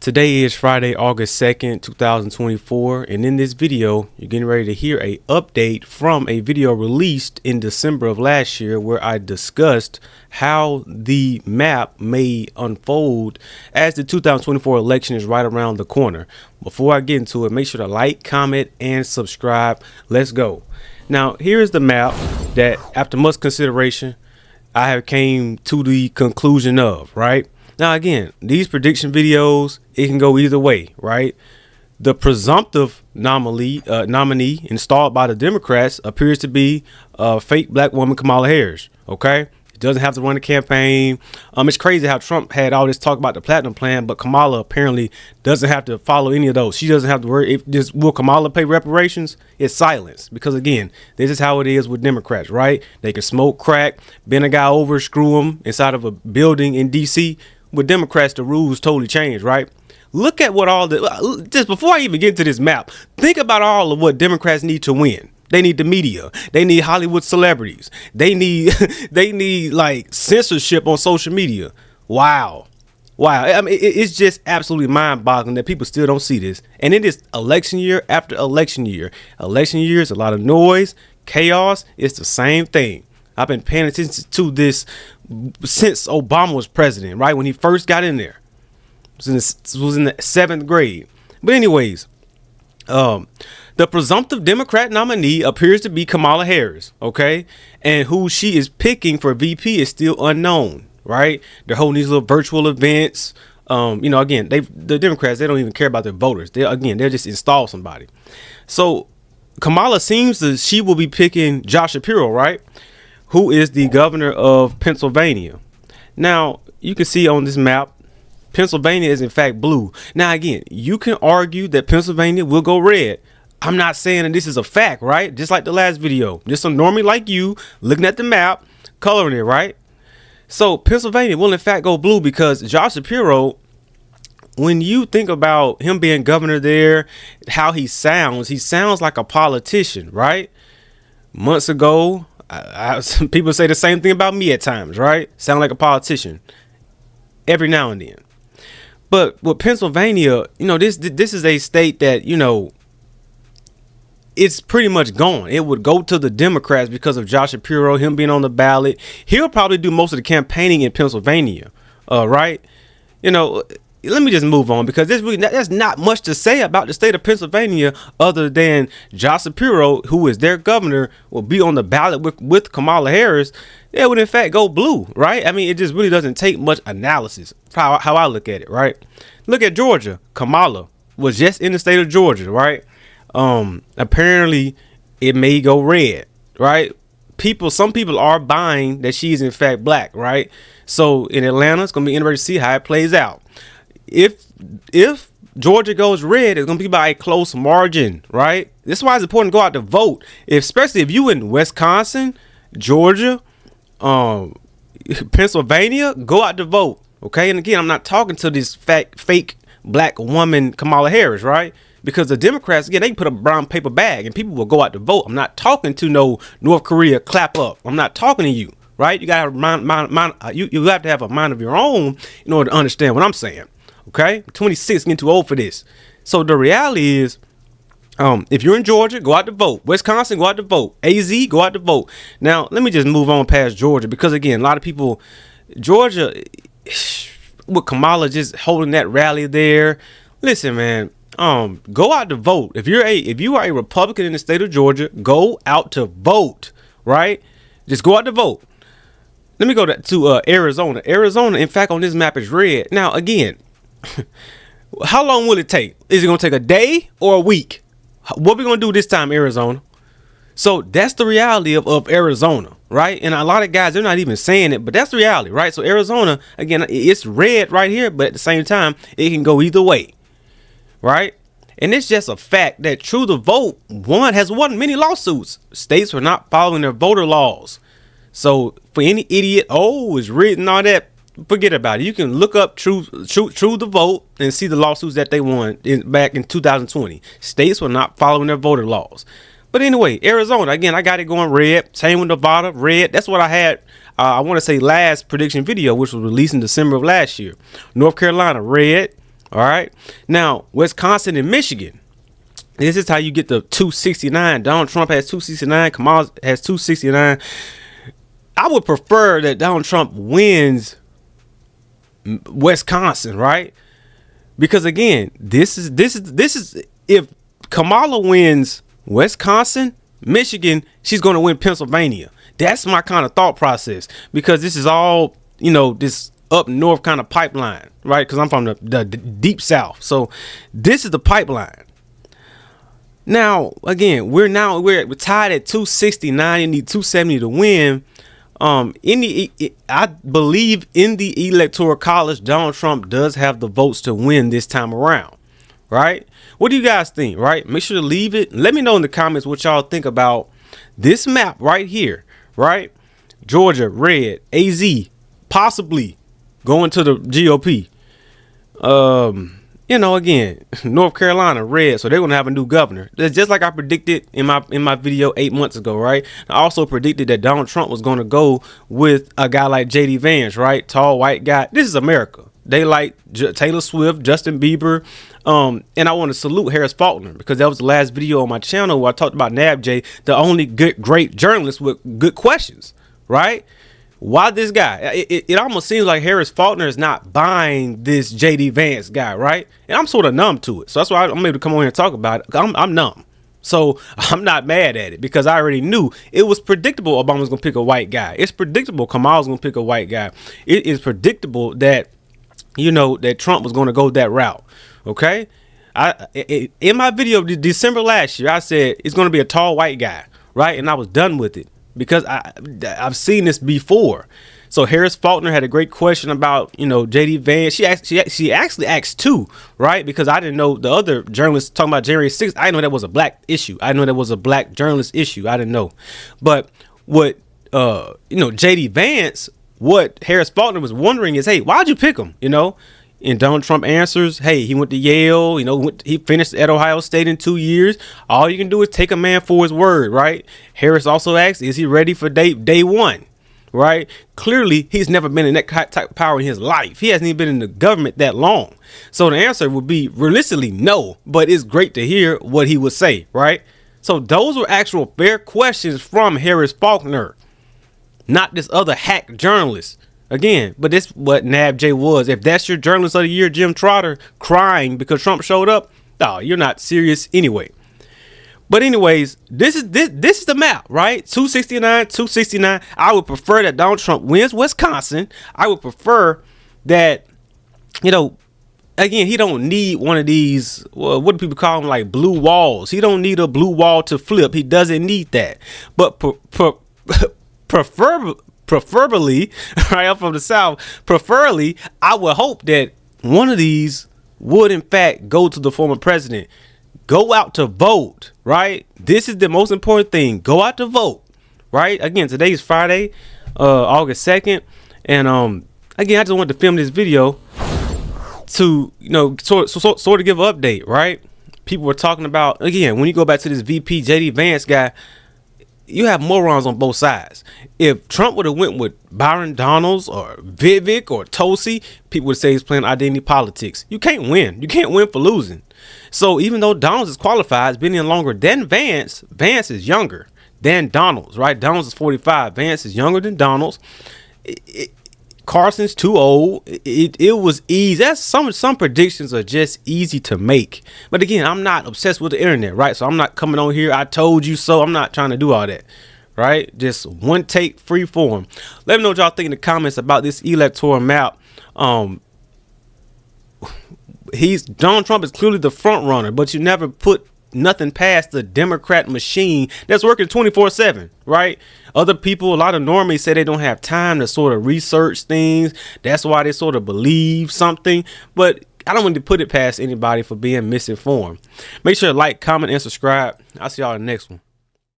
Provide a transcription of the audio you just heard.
Today is Friday, August 2nd, 2024, and in this video, you're getting ready to hear a update from a video released in December of last year where I discussed how the map may unfold as the 2024 election is right around the corner. Before I get into it, make sure to like, comment, and subscribe. Let's go. Now, here's the map that, after much consideration, I have came to the conclusion of, right? Now, again, these prediction videos, it can go either way, right? The presumptive nominee installed by the Democrats appears to be a fake black woman, Kamala Harris, okay? It doesn't have to run a campaign. It's crazy how Trump had all this talk about the platinum plan, but Kamala apparently doesn't have to follow any of those. She doesn't have to worry. Will Kamala pay reparations? It's silence because, again, this is how it is with Democrats, right? They can smoke crack, bend a guy over, screw him inside of a building in D.C. With Democrats, the rules totally change, right? Look at what just before I even get to this map, think about all of what Democrats need to win. They need the media. They need Hollywood celebrities. They need like censorship on social media. Wow. I mean, it's just absolutely mind-boggling that people still don't see this. And it is election year after election year. Election year is a lot of noise, chaos. It's the same thing. I've been paying attention to this since Obama was president, right? When he first got in there. It was in the 7th grade. But anyways, the presumptive Democrat nominee appears to be Kamala Harris, okay? And who she is picking for VP is still unknown, right? They're holding these little virtual events. Again, the Democrats, they don't even care about their voters. They'll just install somebody. So Kamala she will be picking Josh Shapiro, right? Who is the governor of Pennsylvania. Now, you can see on this map, Pennsylvania is in fact blue. Now, again, you can argue that Pennsylvania will go red. I'm not saying that this is a fact, right? Just like the last video, just a normie like you looking at the map, coloring it, right? So Pennsylvania will in fact go blue because Josh Shapiro, when you think about him being governor there, how he sounds like a politician, right? Months ago, people say the same thing about me at times, right? Sound like a politician every now and then. But with Pennsylvania, this is a state that, it's pretty much gone. It would go to the Democrats because of Josh Shapiro, him being on the ballot. He'll probably do most of the campaigning in Pennsylvania, right? Let me just move on because there's not much to say about the state of Pennsylvania other than Josh Shapiro, who is their governor, will be on the ballot with Kamala Harris. They would in fact go blue, right? I mean, it just really doesn't take much analysis. How I look at it, right? Look at Georgia. Kamala was just in the state of Georgia, right? Apparently it may go red, right? Some people are buying that she's in fact black, right? So in Atlanta, it's gonna be interesting to see how it plays out. If Georgia goes red, it's gonna be by a close margin, right? This is why it's important to go out to vote, especially if you in Wisconsin, Georgia, Pennsylvania, go out to vote, okay? And again, I'm not talking to this fake black woman Kamala Harris, right? Because the Democrats, again, they can put a brown paper bag and people will go out to vote. I'm not talking to no North Korea clap up. I'm not talking to you, right? You gotta have you have to have a mind of your own in order to understand what I'm saying. Okay, 26, getting too old for this. So the reality is, if you're in Georgia, go out to vote. Wisconsin, go out to vote. AZ, go out to vote. Now, let me just move on past Georgia because, again, a lot of people, Georgia, with Kamala just holding that rally there. Listen, man, go out to vote. If you are a Republican in the state of Georgia, go out to vote, right? Just go out to vote. Let me go to Arizona. Arizona, in fact, on this map is red. Now, again, how long will it take? Is it going to take a day or a week? What we going to do this time, Arizona? So that's the reality of Arizona, right? And a lot of guys, they're not even saying it, but that's the reality, right? So Arizona, again, it's red right here, but at the same time, it can go either way, right? And it's just a fact that True the Vote has won many lawsuits. States are not following their voter laws. So for any idiot, it's written all that, forget about it. You can look up True the Vote and see the lawsuits that they won back in 2020. States were not following their voter laws. But anyway, Arizona, again, I got it going red. Same with Nevada, red. That's what I had, I want to say, last prediction video, which was released in December of last year. North Carolina, red. All right. Now, Wisconsin and Michigan. This is how you get the 269. Donald Trump has 269. Kamala has 269. I would prefer that Donald Trump wins Wisconsin, right? Because again, this is if Kamala wins Wisconsin, Michigan, she's going to win Pennsylvania. That's my kind of thought process, because this is all, this up north kind of pipeline, right? Because I'm from the deep south. So this is the pipeline. Now, again, we're tied at 269. You need 270 to win. I believe in the Electoral College, Donald Trump does have the votes to win this time around, right? What do you guys think, right? Make sure to leave it. Let me know in the comments what y'all think about this map right here, right? Georgia, red, AZ, possibly going to the GOP. Again, North Carolina, red, so they're going to have a new governor. That's just like I predicted in my video 8 months ago, right? I also predicted that Donald Trump was going to go with a guy like JD Vance, right? Tall, white guy. This is America. They like Taylor Swift, Justin Bieber, and I want to salute Harris Faulkner, because that was the last video on my channel where I talked about NABJ, the only great journalist with good questions, right? Why this guy? It almost seems like Harris Faulkner is not buying this JD Vance guy, right? And I'm sort of numb to it. So that's why I'm able to come on here and talk about it. I'm numb. So I'm not mad at it, because I already knew it was predictable Obama's going to pick a white guy. It's predictable Kamala's going to pick a white guy. It is predictable that, that Trump was going to go that route. Okay. In my video December last year, I said it's going to be a tall white guy, right? And I was done with it, because I've seen this before. So Harris Faulkner had a great question about, JD Vance. She actually asked two, right? Because I didn't know the other journalists talking about January 6th. I didn't know that was a black issue. I know that was a black journalist issue. I didn't know. But what, JD Vance, what Harris Faulkner was wondering is, hey, why'd you pick him? And Donald Trump answers, hey, he went to Yale, he finished at Ohio State in 2 years. All you can do is take a man for his word, right? Harris also asks, is he ready for day one, right? Clearly, he's never been in that type of power in his life. He hasn't even been in the government that long. So the answer would be realistically no, but it's great to hear what he would say, right? So those were actual fair questions from Harris Faulkner, not this other hack journalist. Again, but this what NABJ was. If that's your journalist of the year, Jim Trotter, crying because Trump showed up, no, you're not serious anyway. But anyways, this is the map, right? 269. I would prefer that Donald Trump wins Wisconsin. I would prefer that, again, he don't need one of these, what do people call them, like blue walls. He don't need a blue wall to flip. He doesn't need that. But preferably, right, I'm from the South, preferably, I would hope that one of these would, in fact, go to the former president. Go out to vote, right? This is the most important thing. Go out to vote, right? Again, today is Friday, August 2nd. And again, I just wanted to film this video to, sort of give an update, right? People were talking about, again, when you go back to this VP JD Vance guy, you have morons on both sides. If Trump would have went with Byron Donalds or Vivek or Tosi, people would say he's playing identity politics. You can't win. You can't win for losing. So even though Donalds is qualified, has been in longer than Vance, Vance is younger than Donalds, right? Donalds is 45. Vance is younger than Donalds. Carson's too old. It was easy. That's some predictions are just easy to make. But again, I'm not obsessed with the internet, right? So I'm not coming on here, I told you so. I'm not trying to do all that, right? Just one take, free form. Let me know what y'all think in the comments about this electoral map. Donald Trump is clearly the front runner, but you never put nothing past the Democrat machine that's working 24/7, right? Other people, a lot of normies say they don't have time to sort of research things. That's why they sort of believe something. But I don't want to put it past anybody for being misinformed. Make sure to like, comment, and subscribe. I'll see y'all in the next one.